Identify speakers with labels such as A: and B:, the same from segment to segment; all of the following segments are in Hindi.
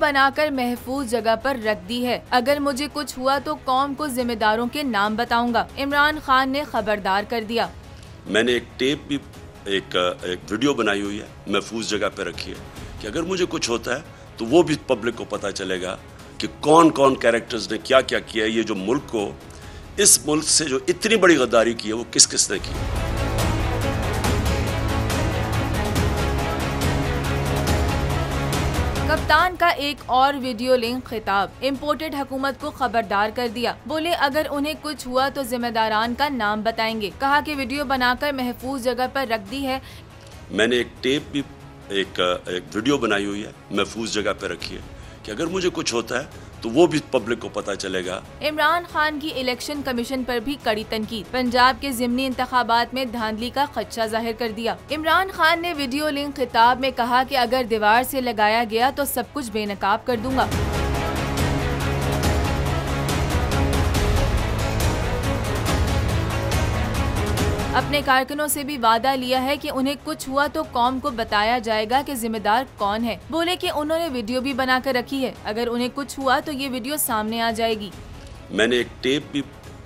A: बनाकर महफूज जगह पर रख दी है। अगर मुझे कुछ हुआ तो कौम को जिम्मेदारों के नाम बताऊंगा, इमरान खान ने खबरदार कर दिया।
B: मैंने एक टेप भी एक वीडियो बनाई हुई है, महफूज जगह पे रखी है कि अगर मुझे कुछ होता है तो वो भी पब्लिक को पता चलेगा कि कौन कौन कैरेक्टर्स ने क्या क्या किया है। ये जो मुल्क को, इस मुल्क से जो इतनी बड़ी गद्दारी की है वो किस किस ने की।
A: कप्तान का एक और वीडियो लिंक खिताब इम्पोर्टेड हुकूमत को खबरदार कर दिया। बोले अगर उन्हें कुछ हुआ तो जिम्मेदारान का नाम बताएंगे। कहा कि वीडियो बनाकर महफूज जगह पर रख दी है।
B: मैंने एक टेप भी एक वीडियो बनाई हुई है, महफूज जगह पे रखी है कि अगर मुझे कुछ होता है तो वो भी पब्लिक को पता चलेगा।
A: इमरान खान की इलेक्शन कमीशन पर भी कड़ी तनकीद। पंजाब के ज़िमनी इंतखाबात में धांधली का खदशा जाहिर कर दिया। इमरान खान ने वीडियो लिंक खिताब में कहा कि अगर दीवार से लगाया गया तो सब कुछ बेनकाब कर दूंगा। अपने कारकुनों से भी वादा लिया है कि उन्हें कुछ हुआ तो कौम को बताया जाएगा कि जिम्मेदार कौन है। बोले कि उन्होंने वीडियो भी बनाकर रखी है, अगर उन्हें कुछ हुआ तो ये वीडियो सामने आ जाएगी।
B: मैंने एक टेप भी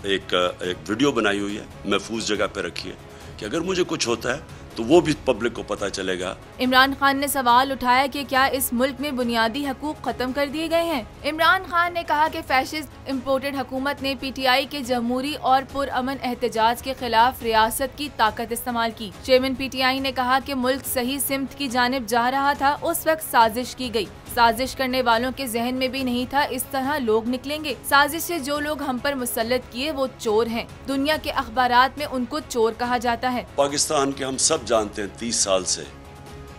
B: एक वीडियो बनाई हुई है, महफूज जगह पे रखी है कि अगर मुझे कुछ होता है तो वो भी पब्लिक को पता चलेगा।
A: इमरान खान ने सवाल उठाया कि क्या इस मुल्क में बुनियादी हकूक खत्म कर दिए गए हैं। इमरान खान ने कहा कि फैशिस्ट इम्पोर्टेड हुकूमत ने PTI के जमहूरी और पुरअमन एहतजाज के खिलाफ रियासत की ताकत इस्तेमाल की। चेयरमैन PTI ने कहा कि मुल्क सही सिमत की जानिब जा रहा था, उस वक्त साजिश की गई। साजिश करने वालों के जहन में भी नहीं था इस तरह लोग निकलेंगे। साजिश से जो लोग हम पर मुसल्लत किए वो चोर हैं। दुनिया के अखबारात में उनको चोर कहा जाता है।
B: पाकिस्तान के हम सब जानते हैं 30 साल से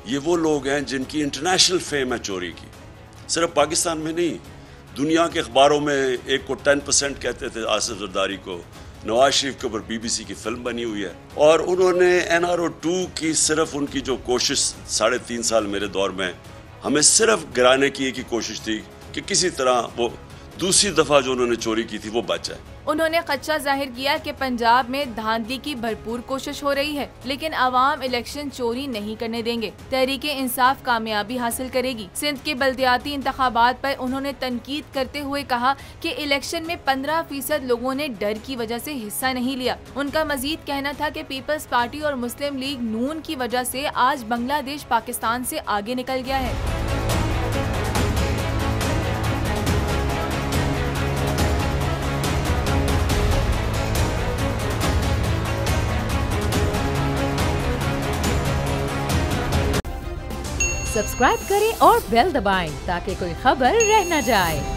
B: ये वो लोग हैं जिनकी इंटरनेशनल फेम है चोरी की। सिर्फ पाकिस्तान में नहीं, दुनिया के अखबारों में एक को 10% कहते थे आसिफ जरदारी को। नवाज शरीफ के ऊपर BBC की फिल्म बनी हुई है और उन्होंने NRO 2 की सिर्फ उनकी जो कोशिश 3.5 साल मेरे दौर में हमें सिर्फ गिराने की एक ही कोशिश थी कि किसी तरह वो दूसरी दफा जो उन्होंने चोरी की थी वो बच जाए।
A: उन्होंने खदशा जाहिर किया कि पंजाब में धांधली की भरपूर कोशिश हो रही है, लेकिन आवाम इलेक्शन चोरी नहीं करने देंगे। तहरीके इंसाफ कामयाबी हासिल करेगी। सिंध के बल्दियाती इंतखाबात पर उन्होंने तनकीद करते हुए कहा कि इलेक्शन में 15% लोगों ने डर की वजह से हिस्सा नहीं लिया। उनका मजीद कहना था कि पीपल्स पार्टी और मुस्लिम लीग नून की वजह से आज बांग्लादेश पाकिस्तान से आगे निकल गया है।
C: सब्सक्राइब करें और बेल दबाएं ताकि कोई खबर रह न जाए।